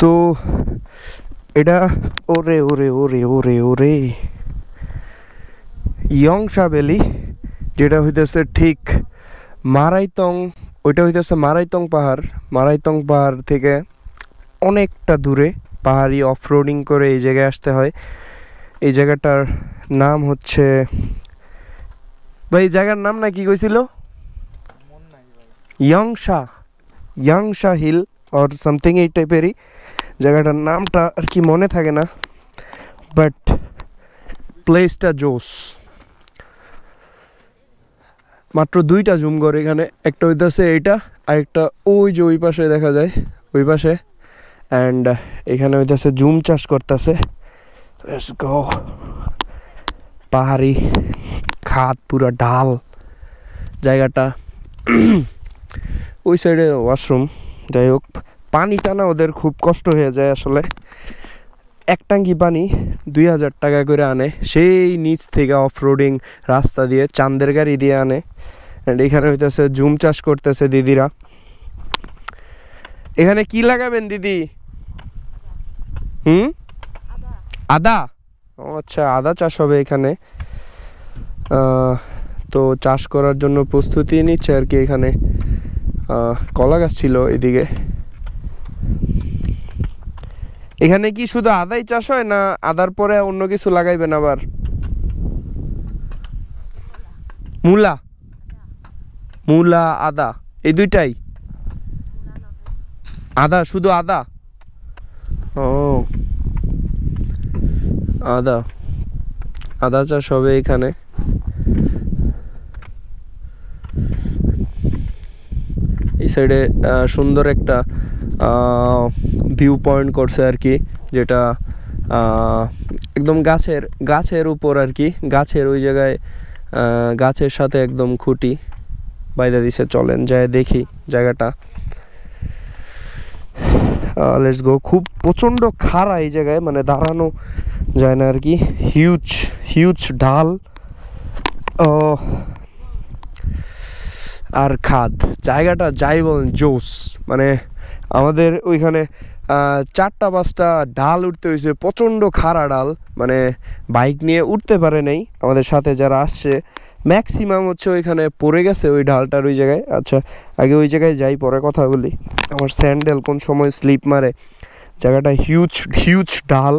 তো এটা ওরে ওরে ওরে ওরে ওরে ইয়ংসা ভ্যালি, যেটা হইতেছে ঠিক মারাইতং, ওইটা হইতেছে মারাইতং পাহাড়। মারাইতং পাহাড় থেকে অনেকটা দূরে পাহাড়ি অফরোডিং করে এই জায়গায় আসতে হয়। এই জায়গাটার নাম হচ্ছে, ভাই জায়গার নাম না কি কইছিল? ইয়ংসা হিল অর সামথিং এই টাইপেরই জায়গাটার নামটা আর কি মনে থাকে না, বাট প্লেসটা জোস। মাত্র দুইটা জুম করে এখানে, একটা হইতেছে এইটা, আরেকটা ওই যে ওই পাশে দেখা যায়, ওই পাশে। অ্যান্ড এখানে হইতেছে জুম চাষ করতেছে। Let's go. পাহাড়ি খাদ, পুরা ঢাল জায়গাটা। ওই সাইডে ওয়াশরুম। যাই হোক, পানি টানা ওদের খুব কষ্ট হয়ে যায় আসলে। এক ট্যাঙ্কি পানি 2000 টাকা করে আনে, সেই নিচ থেকে অফরোডিং রাস্তা দিয়ে চাঁদের গাড়ি দিয়ে আনে। অ্যান্ড এখানে হইতেছে জুম চাষ করতেছে দিদিরা। এখানে কি লাগাবেন দিদি? আদা। ও আচ্ছা, আদা চাষ হবে এখানে। তো চাষ করার জন্য প্রস্তুতি নিচ্ছে আর কি। এখানে কলা গাছ ছিল এদিকে। এখানে কি শুধু আদাই চাষ হয় না আদার পরে অন্য কিছু লাগাইবেন আবার? মূলা, মূলা, আদা, এই দুইটাই? আদা, শুধু আদা? ও আদা, আদা চাষ হবে এখানে। এই সাইডে সুন্দর একটা ভিউ পয়েন্ট করছে আর কি, যেটা একদম গাছের উপর আর কি। গাছের ওই জায়গায় গাছের সাথে একদম খুঁটি বাইদা দিছে। চলেন যায় দেখি জায়গাটা। Let's go. খুব প্রচণ্ড খাড়া এই জায়গায়, মানে দাঁড়ানো যায় না আর কি। হিউজ ঢাল আর খাদ। জায়গাটা যাই বলেন জোস। মানে আমাদের ওইখানে 4-5টা ডাল উঠতে হয়েছে, প্রচণ্ড খাড়া ডাল, মানে বাইক নিয়ে উঠতে পারে নাই। আমাদের সাথে যারা আসছে ম্যাক্সিমাম হচ্ছে ওইখানে পড়ে গেছে ওই ঢালটার ওই জায়গায়। আচ্ছা, আগে ওই জায়গায় যাই, পরে কথা বলি। আমার স্যান্ডেল কোন সময় স্লিপ মারে। জায়গাটা হিউজ ঢাল।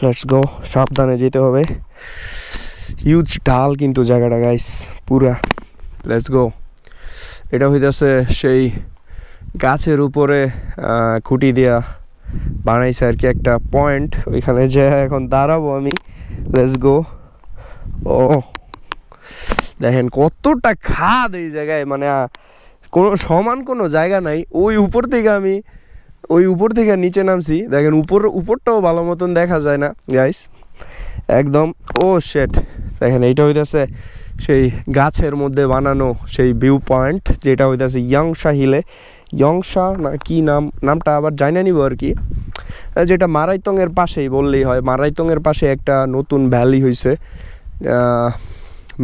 Let's go. সাবধানে যেতে হবে। হিউজ ঢাল কিন্তু জায়গাটা গাইস পুরা। Let's go. এটা হইতেছে সেই গাছের উপরে খুঁটি দিয়া বানাইছে আর কি একটা পয়েন্ট। ওইখানে যে এখন দাঁড়াবো আমি। Let's go. ও দেখেন কতটা খাদ এই জায়গায়, মানে কোনো সমান কোনো জায়গা নাই। ওই উপর থেকে নিচে নামছি, দেখেন উপরটাও ভালো মতন দেখা যায় না গাইস একদম। ও শেট। দেখেন এইটা হইতেছে সেই গাছের মধ্যে বানানো সেই ভিউ পয়েন্ট, যেটা হইতেছে ইয়ংসা হিলে। ইয়ংসা না কি নামটা আবার জানি না নিব আর কি। যেটা মারাইতংয়ের পাশেই বললেই হয়। মারাইতংয়ের পাশে একটা নতুন ভ্যালি হয়েছে,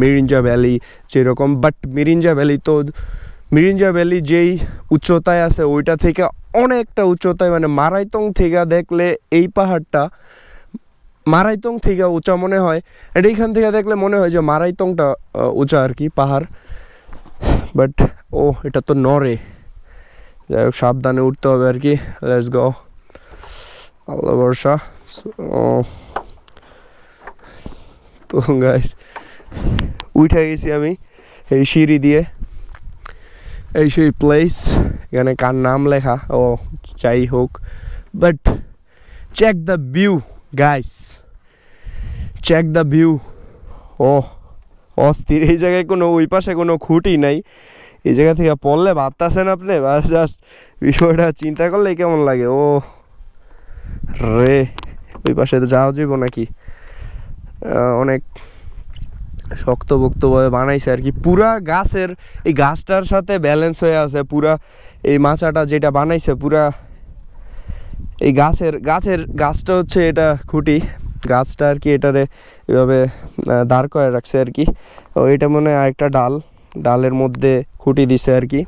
মিরিঞ্জা ভ্যালি যেরকম। বাট মিরিঞ্জা ভ্যালি যেই উচ্চতায় আছে ওইটা থেকে অনেকটা উচ্চতায়, মানে মারাইতং থেকে দেখলে এই পাহাড়টা মারাইতং থেকে উঁচা মনে হয়। এইখান থেকে দেখলে মনে হয় যে মারাইতংটা উঁচা আর কি পাহাড়। বাট এটা তো নড়ে। যাই হোক, সাবধানে উঠতে হবে আর কি। Let's go. আল্লাহ ভরসা। তো গাইস উঠে গেছি আমি এই সিঁড়ি দিয়ে। এই সেই প্লেস, এখানে কার নাম লেখা, যাই হোক। But check the view guys, check the view. অস্থির। এই জায়গায় কোনো ওই পাশে কোনো খুঁটি নাই। এই জায়গা থেকে পড়লে ভাবতেছেন আপনি, জাস্ট বিষয়টা চিন্তা করলে কেমন লাগে। রে ওই পাশে তো যাওয়া যাইব নাকি? অনেক শক্তপোক্তভাবে বানাইছে আর কি। পুরা গাছের এই গাছটার সাথে ব্যালেন্স হয়ে আছে পুরা এই মাচাটা যেটা বানাইছে। পুরা এই গাছটা হচ্ছে এটা খুঁটি। গাছটা আর কি এটারে এভাবে দাঁড় করে রাখছে আর কি। এটা মনে হয় আরেকটা ডালের মধ্যে খুঁটি দিছে আর কি।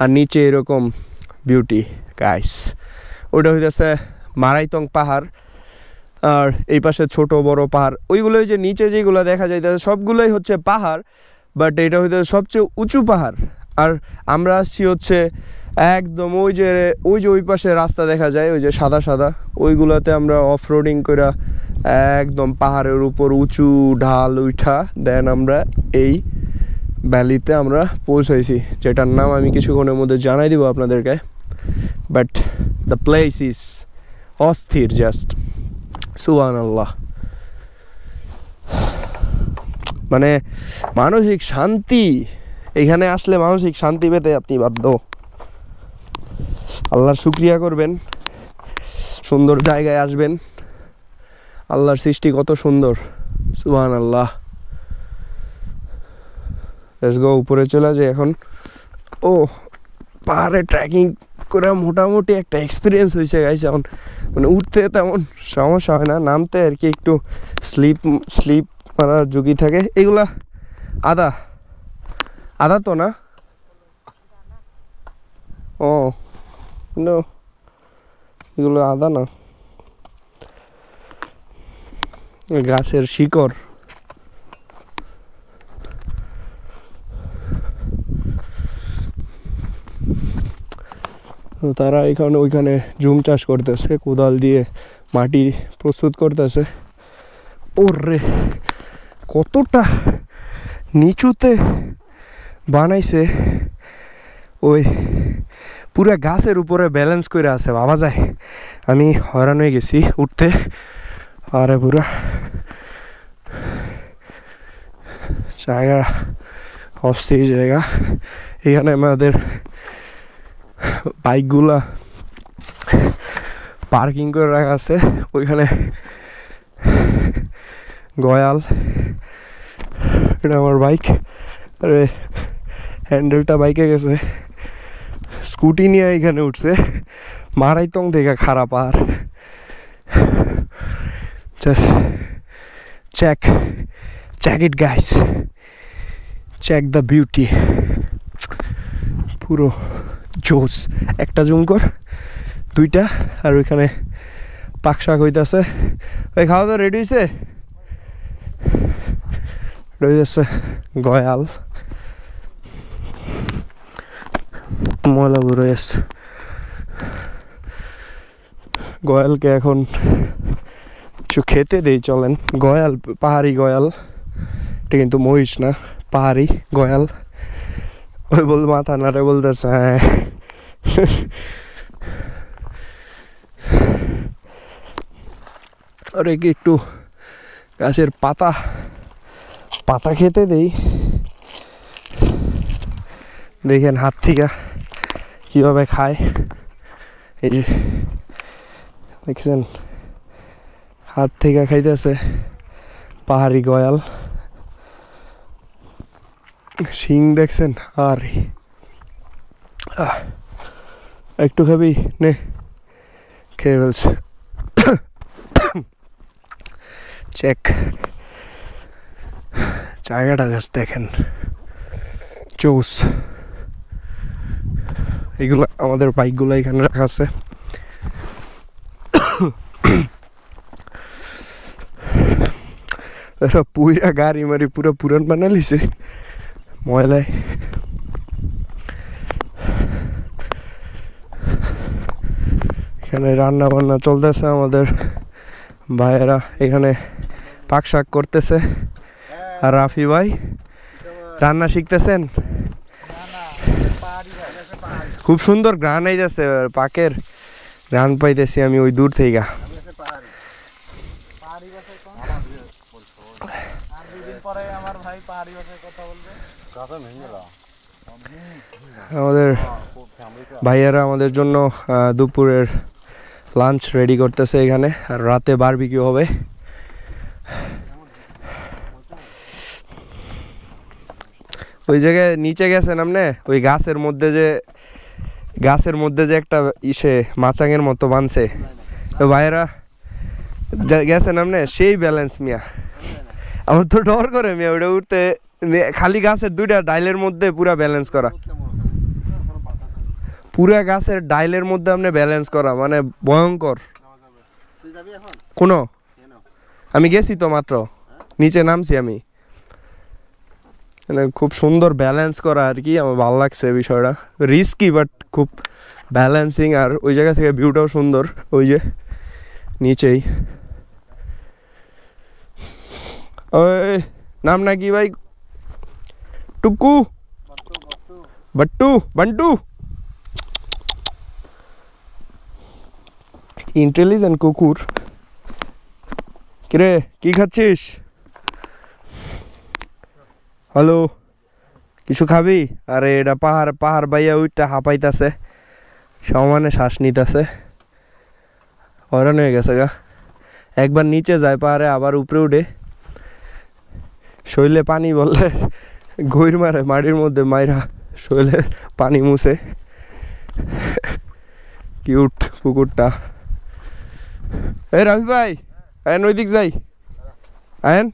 আর নিচে এরকম বিউটি গাইস। ওইটা হইতেছে মারাইতং পাহাড়, আর এই পাশে ছোট বড় পাহাড়, ওইগুলোই যে নিচে যেগুলো দেখা যাইতেছে সবগুলোই হচ্ছে পাহাড়, বাট এটা হইতে সবচেয়ে উঁচু পাহাড়। আর আমরা আসছি হচ্ছে একদম ওই যে ওই পাশে রাস্তা দেখা যায়, ওই যে সাদা সাদা, ওইগুলোতে আমরা অফ রোডিং করে একদম পাহাড়ের উপর উঁচু ঢাল উঠা দেন আমরা এই ভ্যালিতে আমরা পৌঁছাইছি, যেটার নাম আমি কিছুক্ষণের মধ্যে জানাই দিব আপনাদেরকে। বাট দ্য প্লেস ইজ অস্থির, জাস্ট সুবহানাল্লাহ। মানে মানসিক শান্তি, এখানে আসলে মানসিক শান্তি পেতে আপনি বাধ্য। আল্লাহর শুকরিয়া করবেন, সুন্দর জায়গায় আসবেন, আল্লাহর সৃষ্টি কত সুন্দর, সুবহানাল্লাহ। লেটস গো, উপরে চলে যায় এখন। ও পাহাড়ে ট্রেকিং করে মোটামুটি একটা এক্সপিরিয়েন্স হয়েছে গাইস। এখন মানে উঠতে তেমন সমস্যা হয় না, নামতে আর কি একটু স্লিপ মারার ঝুঁকি থাকে। এগুলা আদা আদা তো না? ও নো, এগুলো আদা না, গাছের শিকড়। তারা এখানে ওইখানে জুম চাষ করতেছে, কোদাল দিয়ে মাটি প্রস্তুত করতেছে। ওরে কতটা নিচুতে বানাইছে, ওই পুরা গাছের উপরে ব্যালেন্স করে আছে, ভাবা যায়। আমি হয়রান হয়ে গেছি উঠতে, আরে পুরা জায়গা অস্থির জায়গা। এখানে আমাদের বাইকগুলা পার্কিং করে রাখা আছে, ওইখানে গয়াল, এটা আমার বাইক, আরে হ্যান্ডেলটা বাইকে গেছে। স্কুটি নিয়ে এখানে উঠছে, মারাইতং থেকে খারাপ। আর just check it guys, check the beauty, পুরো জোস। একটা জুম কর, দুইটা, আর ওইখানে পাক শাক হইতেছে। ওই খাওয়া দাওয়া রেডি হয়েছে, রয়েছে গয়াল, ময়লা বুড়ো এসছে। গয়ালকে এখন কিছু খেতে দেই, চলেন। গয়াল পাহাড়ি গয়াল, এটা কিন্তু মহিষ না, পাহাড়ি গয়াল। ওই বল মাথা নাড়ে বলতেছে হ্যাঁ। আর একটু গাছের পাতা খেতে দেই। দেখেন হাত থেকে কিভাবে খায়, এই যে দেখছেন হাত থেকে খাইতেছে পাহাড়ি গয়াল। শিং দেখছেন, আর একটু খাবি নে, খেয়ে ফেলছে। চেক জায়গাটা জাস্ট দেখেন, চৌস। এগুলো আমাদের বাইকগুলো এখানে রাখা আছে। পুরা গাড়ি মারি পুরো পুরান বানালিছে ময়লায়। এখানে রান্না বান্না চলতেছে, আমাদের ভাইয়েরা এখানে পাক শাক করতেছে। আর রাফি ভাই রান্না শিখতেছেন। খুব সুন্দর ঘ্রাণ আইতেছে, পাকের ঘ্রাণ পাইতেছি আমি ওই দূর থেকে। আমাদের ভাইয়ারা আমাদের জন্য দুপুরের লাঞ্চ রেডি করতেছে এখানে, আর রাতে বারবিকিউ হবে। ওই জায়গায় নিচে গেছেন আপনি, ওই গাছের মধ্যে যে একটা মাচাঙের মতো বানছে, তো ভাইয়েরা গেছেন আপনি, সেই ব্যালেন্স মিয়া। আমার তো ডর করে মিয়া ওটা উঠতে, খালি গাছের দুইটা ডাইলের মধ্যে পুরা ব্যালেন্স করা। পুরা গাছের ডাইলের মধ্যে আপনি ব্যালেন্স করা মানে ভয়ঙ্কর। কোনো আমি গেছি তো মাত্র, নিচে নামছি আমি, মানে খুব সুন্দর ব্যালেন্স করা আর কি। আমার ভালো লাগছে বিষয়টা, রিস্কি বাট খুব ব্যালেন্সিং। আর ওই জায়গা থেকে ভিউটাও সুন্দর, ওই যে নিচেই। ওই নাম না কি ভাই? টুকু, বাট্টু, বান্টু। ইন্টেলিজেন্ট কুকুর। কিরে কি খাচ্ছিস? হ্যালো, কিছু খাবি? আরে এটা পাহাড় পাহাড় বাইয়া ওইটা হাঁপাইতাছে, সমানে শ্বাস নিতেছে, হয়রান হয়ে গেছে গা। একবার নিচে যায় পাহাড়ে, আবার উপরে উঠে শৈলে পানি বললে গইর মারে মাটির মধ্যে, মাইরা শৈলে পানি মুছে। কিউট কুকুরটা। এই রাফি ভাই, আয়েন ওই দিক যাই, আয়েন।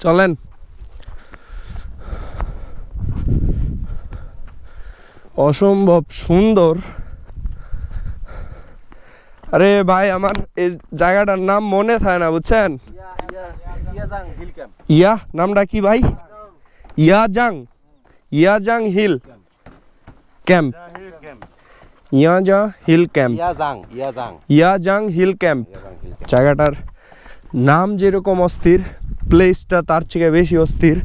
চলেন। অসম্ভব সুন্দর। আরে ভাই আমার এই জায়গাটার নাম মনে থাকে না বুঝছেন। ইয়া নামটা কি ভাই? Yajang, Yajang hill camp, Yaja hill camp, Yajang hill camp. জায়গাটার নাম যেরকম অস্থির, প্লেসটা তার থেকে বেশি অস্থির।